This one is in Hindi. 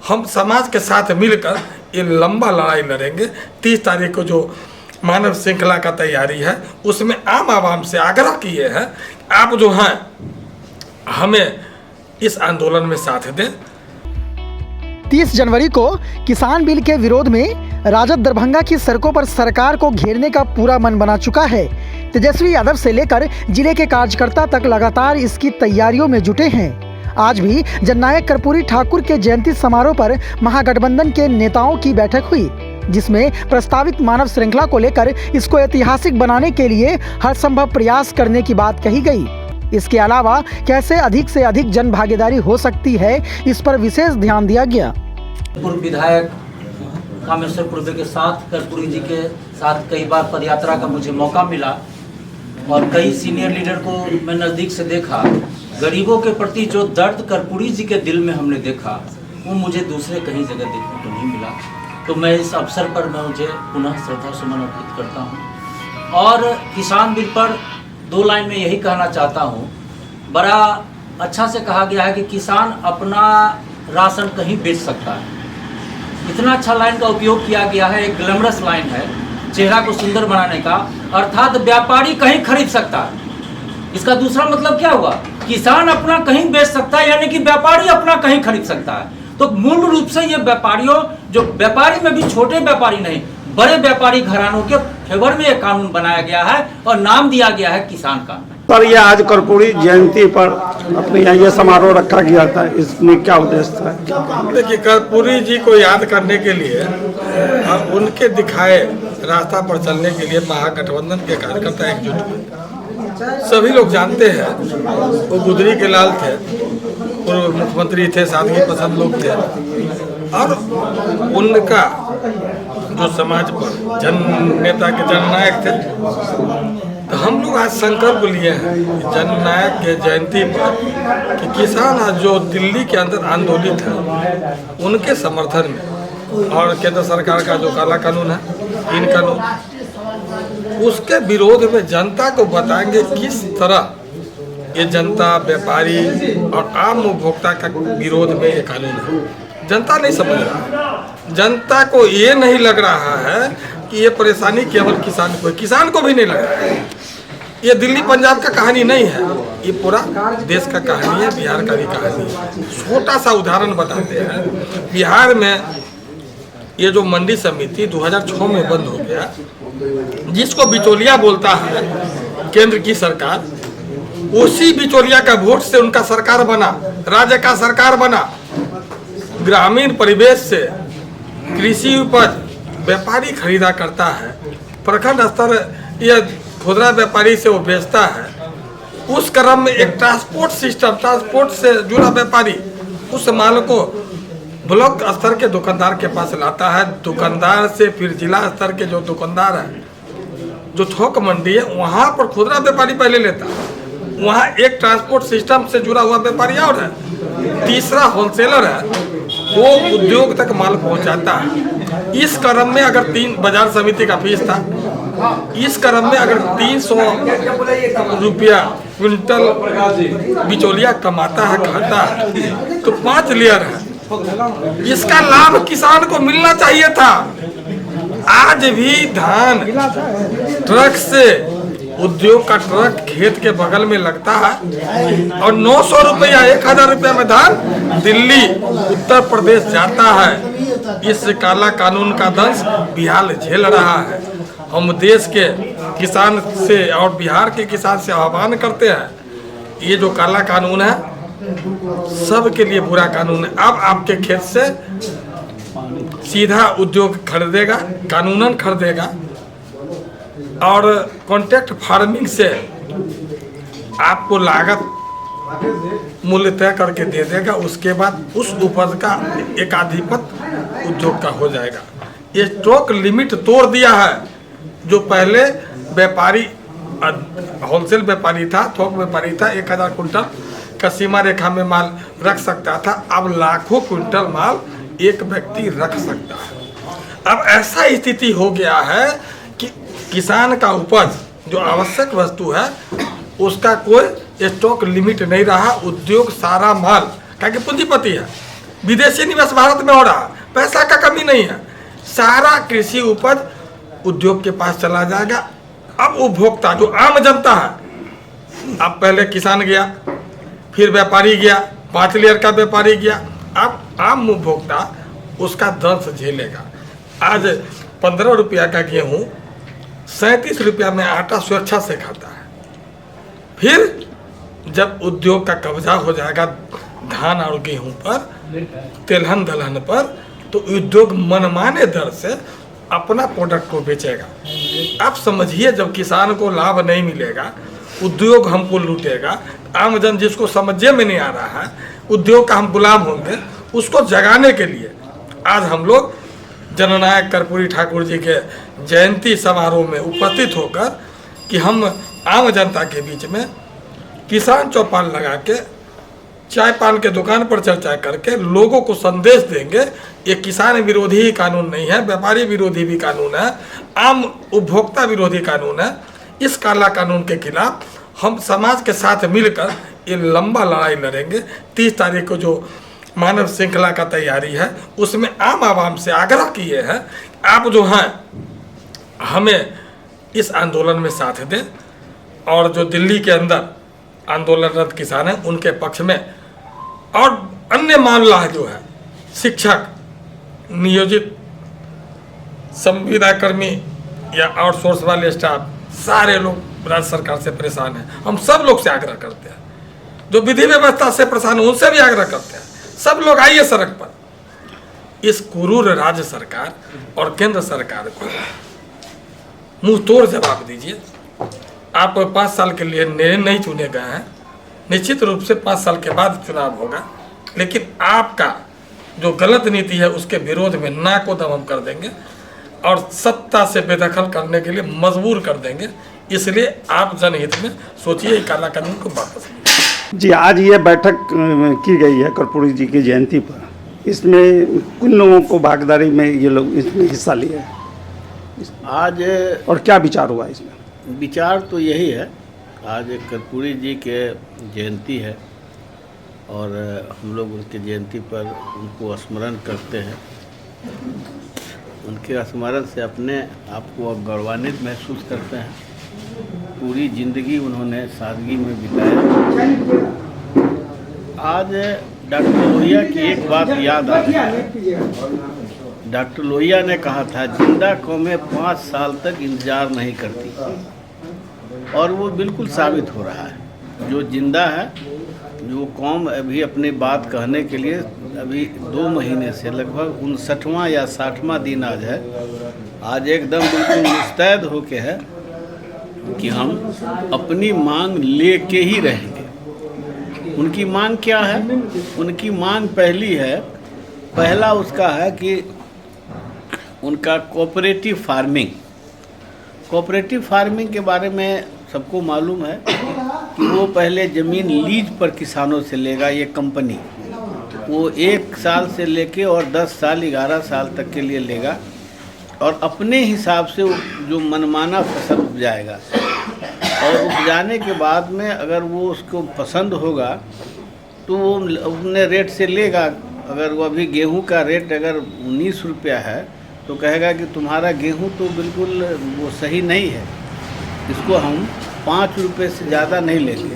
हम समाज के साथ मिलकर ये लंबा लड़ाई लड़ेंगे। 30 तारीख को जो मानव श्रृंखला का तैयारी है उसमें आम आवाम से आग्रह किए हैं, आप जो हैं हमें इस आंदोलन में साथ दें। 30 जनवरी को किसान बिल के विरोध में राजद दरभंगा की सड़कों पर सरकार को घेरने का पूरा मन बना चुका है। तेजस्वी यादव से लेकर जिले के कार्यकर्ता तक लगातार इसकी तैयारियों में जुटे हैं। आज भी जननायक कर्पूरी ठाकुर के जयंती समारोह पर महागठबंधन के नेताओं की बैठक हुई, जिसमें प्रस्तावित मानव श्रृंखला को लेकर इसको ऐतिहासिक बनाने के लिए हर संभव प्रयास करने की बात कही गई। इसके अलावा कैसे अधिक से अधिक जन भागीदारी हो सकती है, इस पर विशेष ध्यान दिया गया। पूर्व विधायक कामेश्वर पूर्वे के साथ कर्पूरी जी के साथ कई बार पदयात्रा का मुझे मौका मिला और कई सीनियर लीडर को मैं नज़दीक से देखा। गरीबों के प्रति जो दर्द कर्पूरी जी के दिल में हमने देखा वो मुझे दूसरे कहीं जगह देखने को नहीं मिला। तो मैं इस अवसर पर मुझे पुनः श्रद्धा सुमन अर्पित करता हूँ और किसान बिल पर 2 लाइन में यही कहना चाहता हूँ। बड़ा अच्छा से कहा गया है कि किसान अपना राशन कहीं बेच सकता है। इतना अच्छा लाइन का उपयोग किया गया है, एक ग्लैमरस लाइन है चेहरा को सुंदर बनाने का, अर्थात व्यापारी कहीं खरीद सकता है। इसका दूसरा मतलब क्या हुआ? किसान अपना कहीं बेच सकता है, यानी कि व्यापारी अपना कहीं खरीद सकता है। तो मूल रूप से ये व्यापारियों, जो व्यापारी में भी छोटे व्यापारी नहीं, बड़े व्यापारी घरानों के फेवर में ये कानून बनाया गया है और नाम दिया गया है किसान कानून। पर ये आज कर्पूरी जयंती पर अपने यहाँ ये समारोह रखा गया था, इसमें क्या उद्देश्य था? देखिए, कर्पूरी जी को याद करने के लिए और उनके दिखाए रास्ता पर चलने के लिए महागठबंधन के कार्यकर्ता एकजुट हुए। सभी लोग जानते हैं वो गुदरी के लाल थे, पूर्व मुख्यमंत्री थे, सादगी पसंद लोग थे और उनका जो समाज पर जन नेता के जननायक थे। तो हम लोग आज संकल्प लिए हैं जननायक के जयंती पर कि किसान आज जो दिल्ली के अंदर आंदोलित है उनके समर्थन में और केंद्र सरकार का जो काला कानून है, इन कानून, उसके विरोध में जनता को बताएंगे किस तरह ये जनता, व्यापारी और आम उपभोक्ता का विरोध में ये कानून है। जनता नहीं समझ रहा, जनता को ये नहीं लग रहा है कि ये परेशानी केवल किसान को भी नहीं लग रहा है। ये दिल्ली पंजाब का कहानी नहीं है, ये पूरा देश का कहानी है, बिहार का भी कहानी है। छोटा सा उदाहरण बताते हैं। बिहार में ये जो मंडी समिति 2006 में बंद हो गया, जिसको बिचौलिया बोलता है केंद्र की सरकार, उसी बिचौलिया का वोट से उनका सरकार बना, राज्य का सरकार बना। ग्रामीण परिवेश से कृषि उपज व्यापारी खरीदा करता है, प्रखंड स्तर या खुदरा व्यापारी से वो बेचता है। उस क्रम में एक ट्रांसपोर्ट सिस्टम, ट्रांसपोर्ट से जुड़ा व्यापारी उस माल को ब्लॉक स्तर के दुकानदार के पास लाता है। दुकानदार से फिर जिला स्तर के जो दुकानदार है, जो थोक मंडी है, वहाँ पर खुदरा व्यापारी पहले लेता है। वहाँ एक ट्रांसपोर्ट सिस्टम से जुड़ा हुआ व्यापारी और है, तीसरा होलसेलर है, वो उद्योग तक माल पहुँचाता है। इस क्रम में अगर 3 बाजार समिति का फीस था, इस क्रम में अगर 300 रुपया क्विंटल बिचौलिया कमाता है, खाता है, तो 5 लेयर है। इसका लाभ किसान को मिलना चाहिए था। आज भी धान ट्रक से, उद्योग का ट्रक खेत के बगल में लगता है और 900 रुपया, 1000 रुपया में धान दिल्ली, उत्तर प्रदेश जाता है। इस काला कानून का दंश बिहार झेल रहा है। हम देश के किसान से और बिहार के किसान से आह्वान करते हैं, ये जो काला कानून है सब के लिए बुरा कानून है। अब आपके खेत से सीधा उद्योग खरीदेगा, कानूनन खरीदेगा और कॉन्ट्रैक्ट फार्मिंग से आपको लागत मूल्य तय करके दे देगा। उसके बाद उस उपज का एकाधिपत्य उद्योग का हो जाएगा। ये स्टॉक लिमिट तोड़ दिया है। जो पहले व्यापारी, होलसेल व्यापारी था, थोक व्यापारी था, 1000 कुंटल का सीमा रेखा में माल रख सकता था, अब लाखों क्विंटल माल एक व्यक्ति रख सकता है। अब ऐसा स्थिति हो गया है कि किसान का उपज जो आवश्यक वस्तु है उसका कोई स्टॉक लिमिट नहीं रहा। उद्योग सारा माल, क्या कि पूंजीपति है, विदेशी निवेश भारत में हो रहा है, पैसा का कमी नहीं है। सारा कृषि उपज उद्योग के पास चला जाएगा। अब उपभोक्ता जो आम जनता है, अब पहले किसान गया, फिर व्यापारी गया, 5 लेयर का व्यापारी गया, अब आम उपभोक्ता उसका दर्द झेलेगा। आज 15 रुपया का गेहूँ 37 रुपया में आटा स्वेच्छा से खाता है। फिर जब उद्योग का कब्जा हो जाएगा धान और गेहूं पर, तिलहन दलहन पर, तो उद्योग मनमाने दर से अपना प्रोडक्ट को बेचेगा। आप समझिए, जब किसान को लाभ नहीं मिलेगा, उद्योग हमको लूटेगा, आम जन जिसको समझे में नहीं आ रहा है, उद्योग का हम गुलाम होंगे। उसको जगाने के लिए आज हम लोग जननायक कर्पूरी ठाकुर जी के जयंती समारोह में उपस्थित होकर कि हम आम जनता के बीच में किसान चौपाल लगा के चाय पान के दुकान पर चर्चा करके लोगों को संदेश देंगे, ये किसान विरोधी ही कानून नहीं है, व्यापारी विरोधी भी कानून है, आम उपभोक्ता विरोधी कानून है। इस काला कानून के खिलाफ हम समाज के साथ मिलकर ये लंबा लड़ाई लड़ेंगे। 30 तारीख को जो मानव श्रृंखला का तैयारी है, उसमें आम आवाम से आग्रह किए हैं, आप जो हैं हमें इस आंदोलन में साथ दें, और जो दिल्ली के अंदर आंदोलनरत किसान हैं उनके पक्ष में, और अन्य मामला जो है शिक्षक, नियोजित संविदा कर्मी या आउटसोर्स वाले स्टाफ, सारे लोग राज्य सरकार से परेशान हैं। हम सब लोग से आग्रह करते हैं, जो विधि व्यवस्था से परेशान हैं उनसे भी आग्रह करते हैं, सब लोग आइए सड़क पर। इस क्रूर राज्य सरकार और केंद्र सरकार को मुंह तोड़ जवाब दीजिए। आप 5 साल के लिए नहीं चुने गए हैं, निश्चित रूप से 5 साल के बाद चुनाव होगा, लेकिन आपका जो गलत नीति है उसके विरोध में नाको दम हम कर देंगे और सत्ता से बेदखल करने के लिए मजबूर कर देंगे। इसलिए आप जनहित में सोचिए, काला कानून को वापस लीजिए। जी, आज ये बैठक की गई है कर्पूरी जी की जयंती पर। इसमें किन लोगों को भागीदारी में ये लोग इसमें हिस्सा लिए हैं आज? और क्या विचार हुआ इसमें? विचार तो यही है, आज कर्पूरी जी के जयंती है और हम लोग उनके जयंती पर उनको स्मरण करते हैं। उनके स्मरण से अपने आप को गौरवान्वित महसूस करते हैं। पूरी ज़िंदगी उन्होंने सादगी में बिताया। आज डॉक्टर लोहिया की एक बात याद आ रही है। डॉक्टर लोहिया ने कहा था, जिंदा कौमें 5 साल तक इंतज़ार नहीं करती, और वो बिल्कुल साबित हो रहा है। जो जिंदा है, जो कौम अभी अपनी बात कहने के लिए अभी 2 महीने से लगभग 59वां या 60वां दिन आज है, आज एकदम बिल्कुल मुस्तैद होके है कि हम अपनी मांग लेके ही रहेंगे। उनकी मांग क्या है? उनकी मांग पहला उसका है कि उनका कोऑपरेटिव फार्मिंग के बारे में सबको मालूम है कि वो पहले ज़मीन लीज पर किसानों से लेगा। ये कंपनी वो 1 साल से लेके और 10 साल 11 साल तक के लिए लेगा और अपने हिसाब से जो मनमाना फसल उपजाएगा, और उपजाने के बाद में अगर वो उसको पसंद होगा तो वो अपने रेट से लेगा। अगर वो अभी गेहूं का रेट अगर 19 रुपया है तो कहेगा कि तुम्हारा गेहूं तो बिल्कुल वो सही नहीं है, इसको हम 5 रुपये से ज़्यादा नहीं लेंगे।